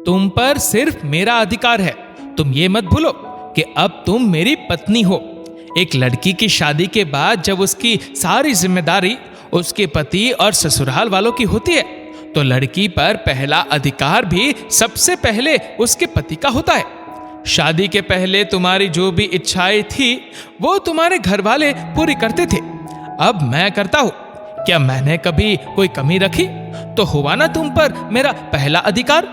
तुम पर सिर्फ मेरा अधिकार है। तुम ये मत भूलो कि अब तुम मेरी पत्नी हो। एक लड़की की शादी के बाद जब उसकी सारी जिम्मेदारी उसके पति और ससुराल वालों की होती है, तो लड़की पर पहला अधिकार भी सबसे पहले उसके पति का होता है। शादी के पहले तुम्हारी जो भी इच्छाएं थी वो तुम्हारे घर वाले पूरी करते थे, अब मैं करता हूं। क्या मैंने कभी कोई कमी रखी? तो हुआ ना तुम पर मेरा पहला अधिकार।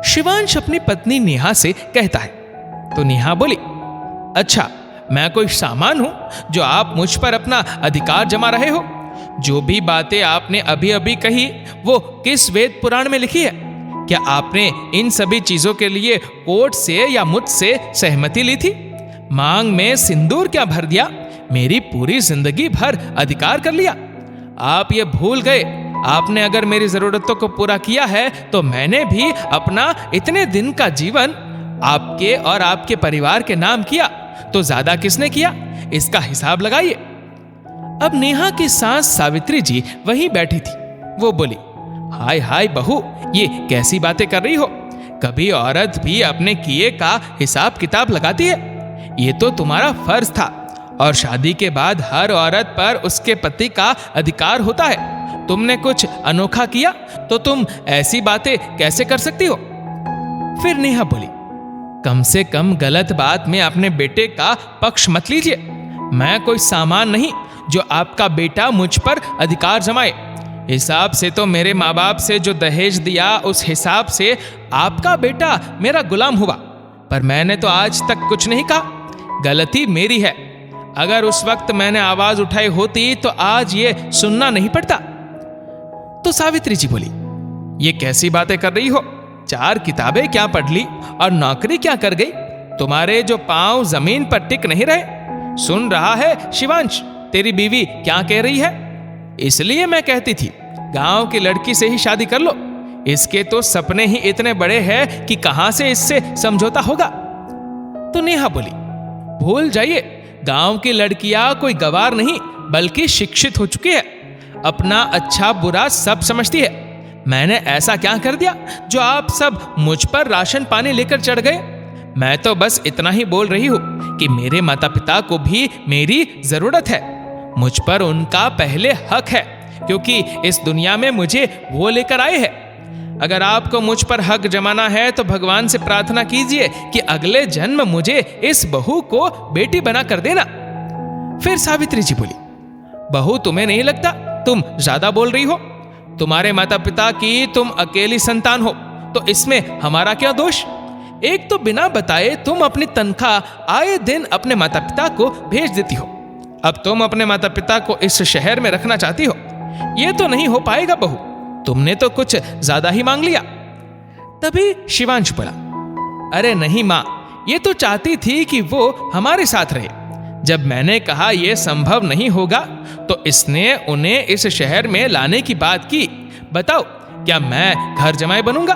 शिवांश अपनी पत्नी नेहा से कहता है। तो नेहा बोली, अच्छा, मैं कोई सामान हूं जो आप मुझ पर अपना अधिकार जमा रहे हो? जो भी बातें आपने अभी अभी कही वो किस वेद पुराण में लिखी है? क्या आपने इन सभी चीजों के लिए कोर्ट से या मुझसे सहमति ली थी? मांग में सिंदूर क्या भर दिया? मेरी पूरी जिंदगी भर अधिकार कर लिया। आप ये भूल गए, आपने अगर मेरी जरूरतों को पूरा किया है तो मैंने भी अपना इतने दिन का जीवन आपके और आपके परिवार के नाम किया, तो ज्यादा किसने किया? इसका हिसाब लगाइए। अब नेहा की सास सावित्री जी वहीं बैठी थी। वो बोली, हाय हाय बहू, ये कैसी बातें कर रही हो? कभी औरत भी अपने किए का हिसाब किताब लगाती है? ये तो तुम्हारा फर्ज था, और शादी के बाद हर औरत पर उसके पति का अधिकार होता है। तुमने कुछ अनोखा किया तो तुम ऐसी बातें कैसे कर सकती हो? फिर नेहा बोली, कम से कम गलत बात में अपने बेटे का पक्ष मत लीजिए। मैं कोई सामान नहीं जो आपका बेटा मुझ पर अधिकार जमाए। हिसाब से तो मेरे माँ बाप से जो दहेज दिया उस हिसाब से आपका बेटा मेरा गुलाम हुआ, पर मैंने तो आज तक कुछ नहीं कहा। गलती मेरी है। अगर उस वक्त मैंने आवाज उठाई होती तो आज ये सुनना नहीं पड़ता। तो सावित्री जी बोली, ये कैसी बातें कर रही हो? 4 किताबें क्या पढ़ ली और नौकरी क्या कर गई? तुम्हारे जो पांव जमीन पर टिक नहीं रहे। सुन रहा है शिवांश, तेरी बीवी क्या कह रही है? इसलिए मैं कहती थी गांव की लड़की से ही शादी कर लो। इसके तो सपने ही इतने बड़े हैं कि कहां से इससे समझौता होगा। तो नेहा बोली, भूल जाइए, गांव की लड़कियां कोई गवार नहीं बल्कि शिक्षित हो चुकी है। अपना अच्छा बुरा सब समझती है। मैंने ऐसा क्या कर दिया जो आप सब मुझ पर राशन पानी लेकर चढ़ गए? मैं तो बस इतना ही बोल रही हूं कि मेरे माता पिता को भी मेरी जरूरत है। मुझ पर उनका पहले हक है, क्योंकि इस दुनिया में मुझे वो लेकर आए हैं। अगर आपको मुझ पर हक जमाना है तो भगवान से प्रार्थना कीजिए कि अगले जन्म मुझे इस बहू को बेटी बना कर देना। फिर सावित्री जी बोली, बहू, तुम्हें नहीं लगता तुम ज्यादा बोल रही हो? तुम्हारे माता पिता की तुम अकेली संतान हो, तो इसमें हमारा क्या दोष? एक तो बिना बताए तुम अपनी तनख्वाह आए दिन अपने माता पिता को भेज देती हो। अब तुम अपने माता पिता को इस शहर में रखना चाहती हो। ये तो नहीं हो पाएगा बहू, तुमने तो कुछ ज्यादा ही मांग लिया। तभी शिवांश बोला, अरे नहीं माँ, ये तो चाहती थी कि वो हमारे साथ रहे। जब मैंने कहा यह संभव नहीं होगा तो इसने उन्हें इस शहर में लाने की बात की। बताओ, क्या मैं घर जमाई बनूंगा?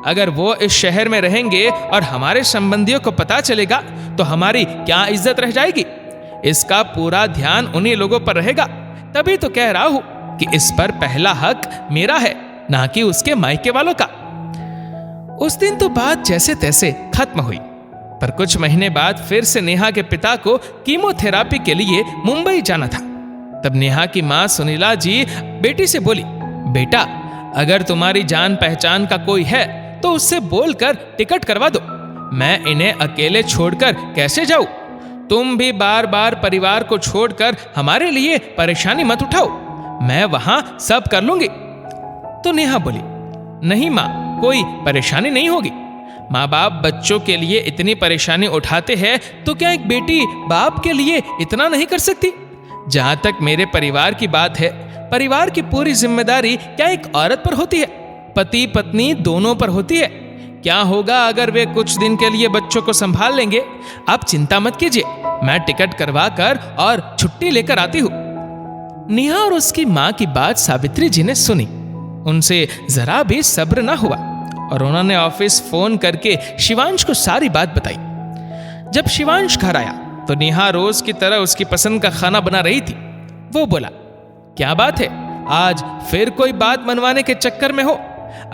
अगर वो इस शहर में रहेंगे और हमारे संबंधियों को पता चलेगा तो हमारी क्या इज्जत रह जाएगी? इसका पूरा ध्यान उन्हीं लोगों पर रहेगा। तभी तो कह रहा हूं कि इस पर पहला हक मेरा है, ना कि उसके मायके वालों का। उस दिन तो बात जैसे तैसे खत्म हुई, पर कुछ महीने बाद फिर से नेहा के पिता को कीमोथेरापी के लिए मुंबई जाना था। तब नेहा की मां सुनीला जी बेटी से बोली, बेटा, अगर तुम्हारी जान पहचान का कोई है तो उससे बोलकर टिकट करवा दो। मैं इन्हें अकेले छोड़कर कैसे जाऊं? तुम भी बार बार परिवार को छोड़कर हमारे लिए परेशानी मत उठाओ, मैं वहां सब कर लूंगी। तो नेहा बोली, नहीं मां, कोई परेशानी नहीं होगी। माँ बाप बच्चों के लिए इतनी परेशानी उठाते हैं तो क्या एक बेटी बाप के लिए इतना नहीं कर सकती? जहां तक मेरे परिवार की बात है, परिवार की पूरी जिम्मेदारी क्या एक औरत पर होती है? पति पत्नी दोनों पर होती है। क्या होगा अगर वे कुछ दिन के लिए बच्चों को संभाल लेंगे? आप चिंता मत कीजिए, मैं टिकट करवा कर और छुट्टी लेकर आती हूँ। नेहा और उसकी माँ की बात सावित्री जी ने सुनी। उनसे जरा भी सब्र ना हुआ और उन्होंने ऑफिस फोन करके शिवांश को सारी बात बताई। जब शिवांश घर आया तो नेहा रोज की तरह उसकी पसंद का खाना बना रही थी। वो बोला, क्या बात है, आज फिर कोई बात मनवाने के चक्कर में हो?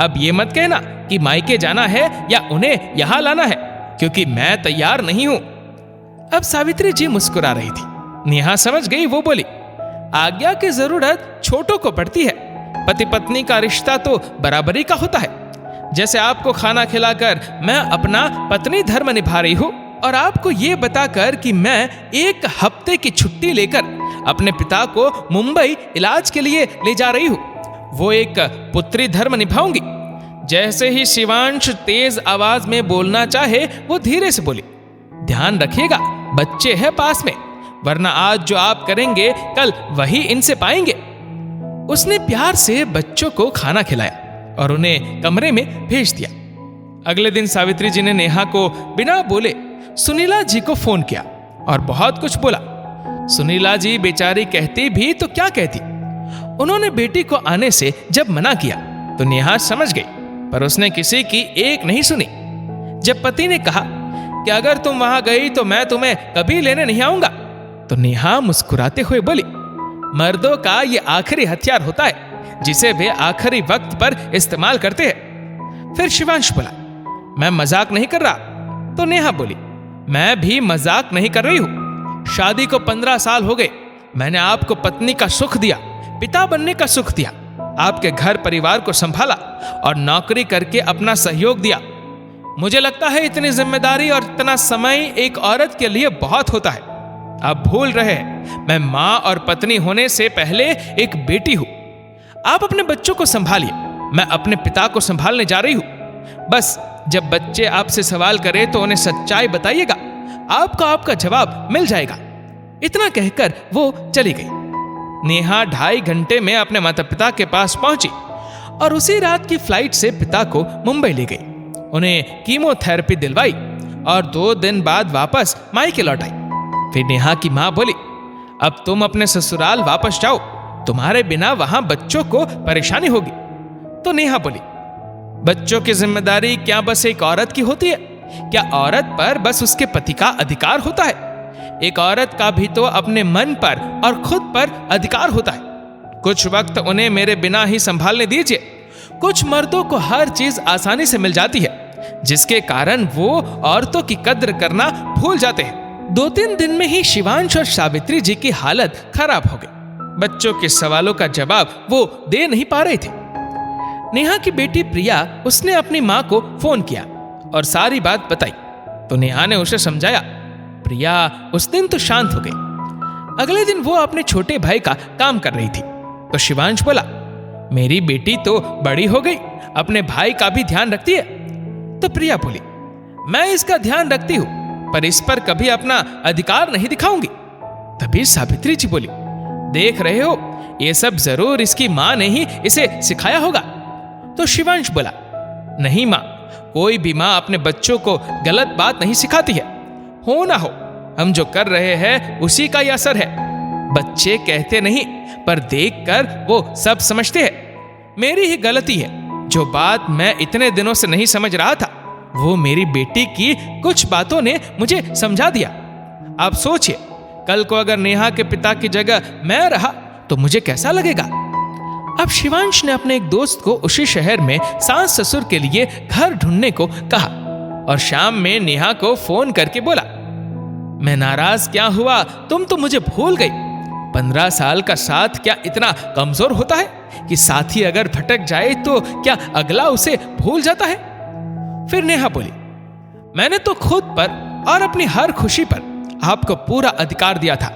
अब ये मत कहना कि मायके जाना है या उन्हें यहां लाना है, क्योंकि मैं तैयार नहीं हूं। अब सावित्री जी मुस्कुरा रही थी। नेहा समझ गई। वो बोली, आज्ञा की जरूरत छोटों को पड़ती है। पति पत्नी का रिश्ता तो बराबरी का होता है। जैसे आपको खाना खिलाकर मैं अपना पत्नी धर्म निभा रही हूं, और आपको ये बताकर कि मैं 1 हफ्ते की छुट्टी लेकर अपने पिता को मुंबई इलाज के लिए ले जा रही हूं, वो एक पुत्री धर्म निभाऊंगी। जैसे ही शिवांश तेज आवाज में बोलना चाहे, वो धीरे से बोली, ध्यान रखिएगा, बच्चे हैं पास में, वरना आज जो आप करेंगे कल वही इनसे पाएंगे। उसने प्यार से बच्चों को खाना खिलाया और उन्हें कमरे में भेज दिया। अगले दिन सावित्री जी ने नेहा को बिना बोले सुनीला जी को फोन किया और बहुत कुछ बोला। सुनीला जी बेचारी कहती भी तो क्या कहती। उन्होंने बेटी को आने से जब मना किया तो नेहा समझ गई, पर उसने किसी की एक नहीं सुनी। जब पति ने कहा कि अगर तुम वहां गई तो मैं तुम्हें कभी लेने नहीं आऊंगा, तो नेहा मुस्कुराते हुए बोली, मर्दों का ये आखिरी हथियार होता है जिसे वे आखिरी वक्त पर इस्तेमाल करते हैं। फिर शिवांश बोला, मैं मजाक नहीं कर रहा। तो नेहा बोली, मैं भी मजाक नहीं कर रही हूं। शादी को 15 साल हो गए। मैंने आपको पत्नी का सुख दिया, पिता बनने का सुख दिया, आपके घर परिवार को संभाला और नौकरी करके अपना सहयोग दिया। मुझे लगता है इतनी जिम्मेदारी और इतना समय एक औरत के लिए बहुत होता है। आप भूल रहे हैं, मैं माँ और पत्नी होने से पहले एक बेटी हूं। आप अपने बच्चों को संभालिए, मैं अपने पिता को संभालने जा रही हूं। बस जब बच्चे आपसे सवाल करें तो उन्हें सच्चाई बताइएगा, आपको आपका जवाब मिल जाएगा। इतना कहकर वो चली गई। नेहा 2.5 घंटे में अपने माता पिता के पास पहुंची और उसी रात की फ्लाइट से पिता को मुंबई ले गई। उन्हें कीमोथेरेपी दिलवाई और 2 दिन बाद वापस मायके लौट आई। फिर नेहा की मां बोली, अब तुम अपने ससुराल वापस जाओ, तुम्हारे बिना वहां बच्चों को परेशानी होगी। तो नेहा बोली, बच्चों की जिम्मेदारी क्या बस एक औरत की होती है? क्या औरत पर बस उसके पति का अधिकार होता है? एक औरत का भी तो अपने मन पर और खुद पर अधिकार होता है। कुछ वक्त उन्हें मेरे बिना ही संभालने दीजिए। कुछ मर्दों को हर चीज आसानी से मिल जाती है, जिसके कारण वो औरतों की कद्र करना भूल जाते हैं। 2-3 दिन में ही शिवांश और सावित्री जी की हालत खराब हो गई। बच्चों के सवालों का जवाब वो दे नहीं पा रहे थे। नेहा की बेटी प्रिया, उसने अपनी मां को फोन किया और सारी बात बताई। तो नेहा ने उसे समझाया। प्रिया उस दिन तो शांत हो गई। अगले दिन वो अपने छोटे भाई का काम कर रही थी। तो शिवांश बोला, मेरी बेटी तो बड़ी हो गई, अपने भाई का भी ध्यान रखती है। तो प्रिया बोली, मैं इसका ध्यान रखती हूं, पर इस पर कभी अपना अधिकार नहीं दिखाऊंगी। तभी सावित्री जी बोली, देख रहे हो, ये सब जरूर इसकी मां ने ही इसे सिखाया होगा। तो शिवांश बोला, नहीं मां, कोई भी मां अपने बच्चों को गलत बात नहीं सिखाती है। हो ना हो, हम जो कर रहे हैं उसी का ही असर है। बच्चे कहते नहीं, पर देखकर वो सब समझते हैं। मेरी ही गलती है। जो बात मैं इतने दिनों से नहीं समझ रहा था, वो मेरी बेटी की कुछ बातों ने मुझे समझा दिया। आप सोचिए, कल को अगर नेहा के पिता की जगह मैं रहा तो मुझे कैसा लगेगा। अब शिवांश ने अपने एक दोस्त को उसी शहर में सास ससुर के लिए घर ढूंढने को कहा और शाम में नेहा को फोन करके बोला, मैं नाराज क्या हुआ, तुम तो मुझे भूल गई। 15 साल का साथ क्या इतना कमजोर होता है कि साथी अगर भटक जाए तो क्या अगला उसे भूल जाता है। फिर नेहा बोली, मैंने तो खुद पर और अपनी हर खुशी पर आपको पूरा अधिकार दिया था।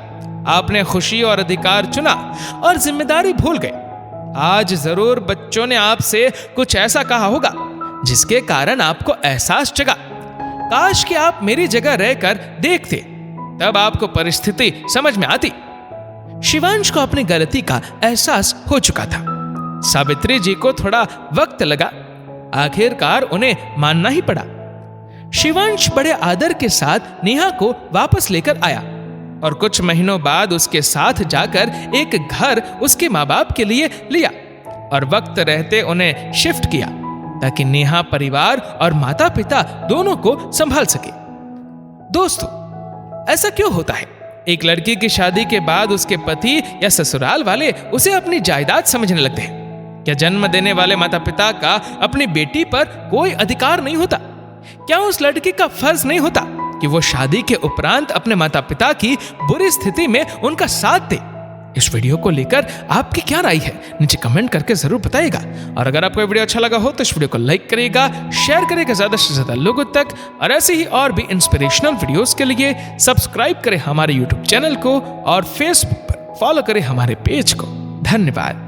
आपने खुशी और अधिकार चुना और जिम्मेदारी भूल गए। आज जरूर बच्चों ने आपसे कुछ ऐसा कहा होगा जिसके कारण आपको एहसास जगा। काश कि आप मेरी जगह रहकर देखते, तब आपको परिस्थिति समझ में आती। शिवांश को अपनी गलती का एहसास हो चुका था। सावित्री जी को थोड़ा वक्त लगा, आखिरकार उन्हें मानना ही पड़ा। शिवांश बड़े आदर के साथ नेहा को वापस लेकर आया और कुछ महीनों बाद उसके साथ जाकर एक घर उसके माँ बाप के लिए लिया और वक्त रहते उन्हें शिफ्ट किया ताकि नेहा परिवार और माता पिता दोनों को संभाल सके। दोस्तों, ऐसा क्यों होता है? एक लड़की की शादी के बाद उसके पति या ससुराल वाले उसे अपनी जायदाद समझने लगते हैं। क्या जन्म देने वाले माता पिता का अपनी बेटी पर कोई अधिकार नहीं होता? क्या उस लड़की का फर्ज नहीं होता कि वो शादी के उपरांत अपने माता पिता की बुरी स्थिति में उनका साथ दे? इस वीडियो को लेकर आपकी क्या राय है, नीचे कमेंट करके जरूर बताइएगा। और अगर आपको वीडियो अच्छा लगा हो तो इस वीडियो को लाइक करिएगा, शेयर करिएगा ज्यादा से ज्यादा लोगों तक, और ऐसे ही और भी इंस्पिरेशनल वीडियोस के लिए सब्सक्राइब करें हमारे यूट्यूब चैनल को और फेसबुक पर फॉलो करें हमारे पेज को। धन्यवाद।